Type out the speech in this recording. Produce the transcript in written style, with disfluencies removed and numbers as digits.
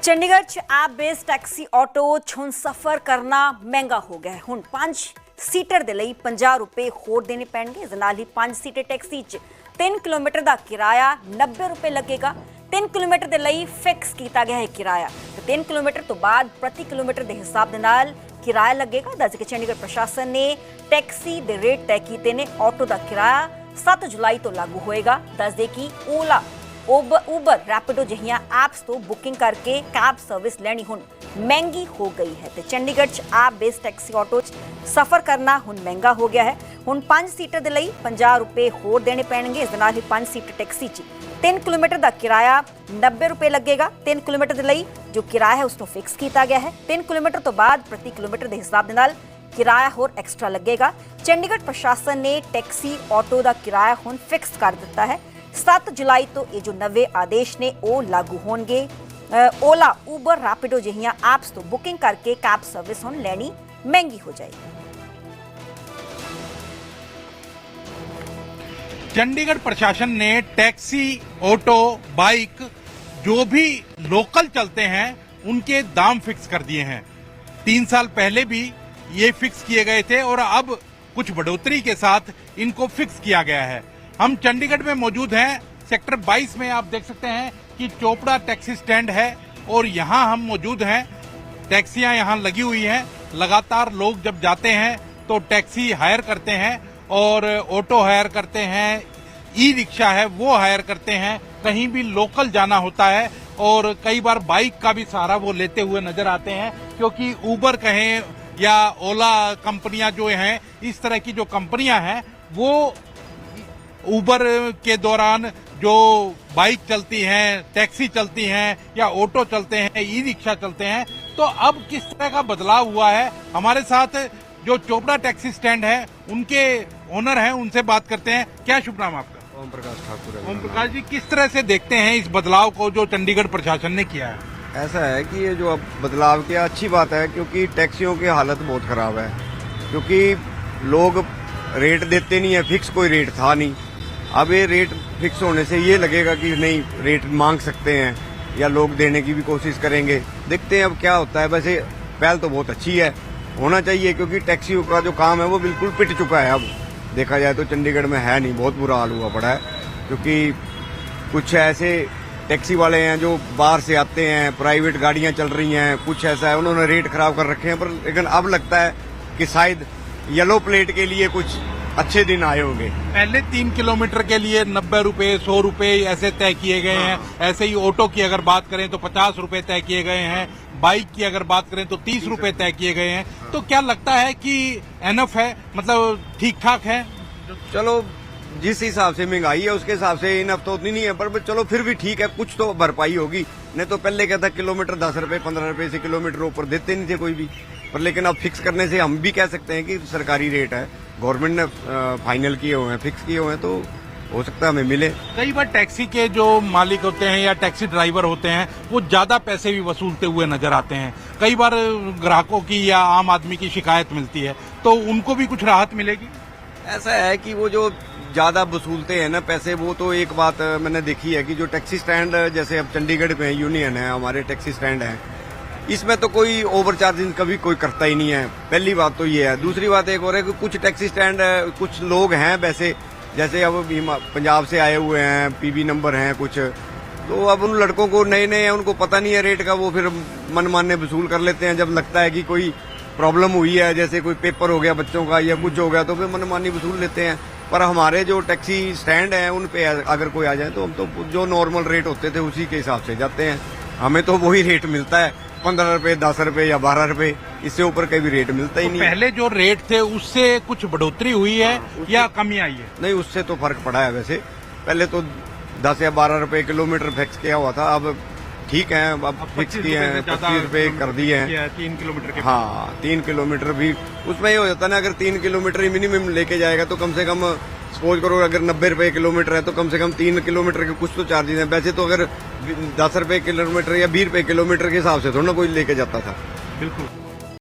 ਚੰਡੀਗੜ੍ਹ 'ਚ app base taxi auto 'ਚ ਹੁਣ ਸਫ਼ਰ ਕਰਨਾ ਮਹਿੰਗਾ ਹੋ ਗਿਆ ਹੈ। ਹੁਣ 5 ਸੀਟਰ ਦੇ ਲਈ 50 ਰੁਪਏ ਹੋਰ ਦੇਣੇ ਪੈਣਗੇ। ਇਸ ਨਾਲ ਹੀ 5 ਸੀਟਰ ਟੈਕਸੀ 'ਚ 3 ਕਿਲੋਮੀਟਰ ਦਾ ਕਿਰਾਇਆ 90 ਰੁਪਏ ਲੱਗੇਗਾ। 3 ਕਿਲੋਮੀਟਰ ਦੇ ਲਈ ਫਿਕਸ ਕੀਤਾ ਗਿਆ ਹੈ ਕਿਰਾਇਆ ਤੇ 3 ਕਿਲੋਮੀਟਰ ਤੋਂ ਬਾਅਦ ਪ੍ਰਤੀ ਕਿਲੋਮੀਟਰ ਦੇ ਹਿਸਾਬ ਦੇ ਨਾਲ ਕਿਰਾਇਆ ਲੱਗੇਗਾ। ਦੱਸ ਕੇ ਚੰਡੀਗੜ੍ਹ ਪ੍ਰਸ਼ਾਸਨ ਨੇ ਟੈਕਸੀ ਦੇ ਰੇਟ ਤੈਅ ਕੀਤੇ ਨੇ। ਆਟੋ ਦਾ ਕਿਰਾਇਆ 7 ਜੁਲਾਈ ਤੋਂ ਲਾਗੂ ਹੋਏਗਾ। ਦੱਸ ਦੇ ਕਿ ਓਲਾ ਉਬਰ ਰੈਪਿਡੋ ਜਿਹੀਆਂ ਐਪਸ ਤੋਂ ਬੁਕਿੰਗ ਕਰਕੇ ਕੈਬ ਸਰਵਿਸ ਲੈਣੀ ਹੁਣ ਮਹਿੰਗੀ ਹੋ ਗਈ ਹੈ ਤੇ ਚੰਡੀਗੜ੍ਹ 'ਚ ਐਪ ਬੇਸ ਟੈਕਸੀ ਆਟੋ 'ਚ ਸਫ਼ਰ ਕਰਨਾ ਹੁਣ ਮਹਿੰਗਾ ਹੋ ਗਿਆ ਹੈ। ਹੁਣ 5 ਸੀਟਰ ਦੇ ਲਈ 50 ਰੁਪਏ ਹੋਰ ਦੇਣੇ ਪੈਣਗੇ। ਇਸ ਦੇ ਨਾਲ ਹੀ 5 ਸੀਟਰ ਟੈਕਸੀ 'ਚ 3 ਕਿਲੋਮੀਟਰ ਦਾ ਕਿਰਾਇਆ 90 ਰੁਪਏ ਲੱਗੇਗਾ। 3 ਕਿਲੋਮੀਟਰ ਦੇ ਲਈ ਜੋ ਕਿਰਾਇਆ ਹੈ ਉਸ ਨੂੰ ਫਿਕਸ ਕੀਤਾ ਗਿਆ ਹੈ। 3 ਕਿਲੋਮੀਟਰ ਤੋਂ ਬਾਅਦ ਪ੍ਰਤੀ ਕਿਲੋਮੀਟਰ ਦੇ ਹਿਸਾਬ ਦੇ ਨਾਲ ਕਿਰਾਇਆ ਹੋਰ ਐਕਸਟਰਾ ਲੱਗੇਗਾ। ਚੰਡੀਗੜ੍ਹ ਪ੍ਰਸ਼ਾਸਨ ਨੇ ਟੈਕਸੀ ਆਟੋ ਦਾ ਕਿਰਾਇਆ ਹੁਣ ਫਿਕਸ ਕਰ ਦਿੱਤਾ ਹੈ। 7 ਜੁਲਾਈ ਤੋਂ ਇਹ ਜੋ ਨਵੇਂ ਆਦੇਸ਼ ਨੇ ਉਹ ਲਾਗੂ ਹੋਣਗੇ। ਓਲਾ ਉਬਰ ਰੈਪਿਡੋ ਜਿਹੀਆਂ ਐਪਸ ਤੋਂ ਬੁਕਿੰਗ ਕਰਕੇ ਕੈਬ ਸਰਵਿਸ ਹੁਣ ਲੈਣੀ ਮਹਿੰਗੀ ਹੋ ਜਾਏਗੀ। चंडीगढ़ प्रशासन ने टैक्सी, ऑटो, बाइक जो भी लोकल चलते हैं उनके दाम फिक्स कर दिए हैं। 3 साल पहले भी ये फिक्स किए गए थे और अब कुछ बढ़ोतरी के साथ इनको फिक्स किया गया है। हम चंडीगढ़ में मौजूद हैं। सेक्टर 22 में आप देख सकते हैं कि चोपड़ा टैक्सी स्टैंड है और यहाँ हम मौजूद हैं। टैक्सियां यहाँ लगी हुई हैं। लगातार लोग जब जाते हैं तो टैक्सी हायर करते हैं और ऑटो हायर करते हैं, ई रिक्शा है वो हायर करते हैं। कहीं भी लोकल जाना होता है और कई बार बाइक का भी सहारा वो लेते हुए नजर आते हैं, क्योंकि उबर कहें या ओला कंपनियां जो हैं, इस तरह की जो कंपनियां हैं वो उबर के दौरान जो बाइक चलती हैं, टैक्सी चलती हैं या ऑटो चलते हैं, ई रिक्शा चलते हैं। तो अब किस तरह का बदलाव हुआ है, हमारे साथ जो चोपड़ा टैक्सी स्टैंड है उनके ओनर हैं, उनसे बात करते हैं। क्या शुभ नाम आपका? ओम प्रकाश ठाकुर है। ओम प्रकाश जी, किस तरह से देखते हैं इस बदलाव को जो चंडीगढ़ प्रशासन ने किया है? ऐसा है कि ये जो अब बदलाव किया अच्छी बात है, क्योंकि टैक्सियों की हालत बहुत खराब है। क्योंकि लोग रेट देते नहीं है, फिक्स कोई रेट था नहीं। अब ये रेट फिक्स होने से ये लगेगा कि नहीं, रेट मांग सकते हैं या लोग देने की भी कोशिश करेंगे। देखते हैं अब क्या होता है। वैसे पहल तो बहुत अच्छी है, होना चाहिए, क्योंकि टैक्सियों का जो काम है वो बिल्कुल पिट चुका है। अब देखा जाए तो चंडीगढ़ में है नहीं, बहुत बुरा हाल हुआ पड़ा है। क्योंकि कुछ ऐसे टैक्सी वाले हैं जो बाहर से आते हैं, प्राइवेट गाड़ियां चल रही हैं, कुछ ऐसा है उन्होंने रेट खराब कर रखे हैं। पर लेकिन अब लगता है कि शायद येलो प्लेट के लिए कुछ अच्छे दिन आए होंगे। पहले 3 किलोमीटर के लिए 90 रुपए, 100 रुपए ऐसे तय किए गए हैं। ऐसे ही ऑटो की अगर बात करें तो 50 रुपए तय किए गए हैं। बाइक की अगर बात करें तो 30 रुपए तय किए गए हैं। तो क्या लगता है कि एनफ है, मतलब ठीक ठाक है? चलो जिस हिसाब से महंगाई है उसके हिसाब से इनफ तो उतनी नहीं है, पर चलो फिर भी ठीक है, कुछ तो भरपाई होगी। नहीं तो पहले क्या था, किलोमीटर 10 रुपए 15 रुपए से किलोमीटर ऊपर देते नहीं थे कोई भी। पर लेकिन अब फिक्स करने से हम भी कह सकते हैं कि सरकारी रेट है, गवर्नमेंट ने फाइनल किए हुए हैं, फिक्स किए हुए हैं, तो हो सकता है हमें मिले। कई बार टैक्सी के जो मालिक होते हैं या टैक्सी ड्राइवर होते हैं वो ज्यादा पैसे भी वसूलते हुए नजर आते हैं। कई बार ग्राहकों की या आम आदमी की शिकायत मिलती है, तो उनको भी कुछ राहत मिलेगी? ऐसा है कि वो जो ज्यादा वसूलते हैं ना पैसे, वो तो एक बात मैंने देखी है कि जो टैक्सी स्टैंड, जैसे अब चंडीगढ़ में यूनियन है, हमारे टैक्सी स्टैंड है, इसमें तो कोई ओवर चार्जिंग कभी कोई करता ही नहीं है। पहली बात तो ये है। दूसरी बात एक और है कि कुछ टैक्सी स्टैंड, कुछ लोग हैं वैसे, जैसे अब पंजाब से आए हुए हैं, पीबी नंबर हैं कुछ, तो अब उन लड़कों को नए नए हैं, उनको पता नहीं है रेट का, वो फिर मनमाने वसूल कर लेते हैं। जब लगता है कि कोई प्रॉब्लम हुई है, जैसे कोई पेपर हो गया बच्चों का या कुछ हो गया, तो फिर मनमानी वसूल लेते हैं। पर हमारे जो टैक्सी स्टैंड हैं उन पे अगर कोई आ जाए तो हम तो जो नॉर्मल रेट होते थे उसी के हिसाब से जाते हैं। हमें तो वही रेट मिलता है, 15 रुपए, 10 रुपए या 12 रुपए, इससे ऊपर कभी रेट मिलता ही तो नहीं। पहले जो रेट थे उससे कुछ बढ़ोतरी हुई है या कमी आई है? नहीं, उससे तो फर्क पड़ा है। वैसे पहले तो 10 या 12 रुपए किलोमीटर फिक्स किया हुआ था, अब ठीक है, अब फिक्स किए हैं, 25 रुपए कर दिए हैं 3 किलोमीटर के। हाँ, 3 किलोमीटर भी उसमें ये हो जाता है ना, अगर 3 किलोमीटर ही मिनिमम लेके जाएगा तो कम से कम सपोज करो अगर 90 रुपए किलोमीटर है तो कम से कम 3 किलोमीटर के कुछ तो चार्जेस हैं। वैसे तो अगर 10 रुपए किलोमीटर या 20 रुपए किलोमीटर के हिसाब से थोड़ा ना कोई लेके जाता था। बिल्कुल।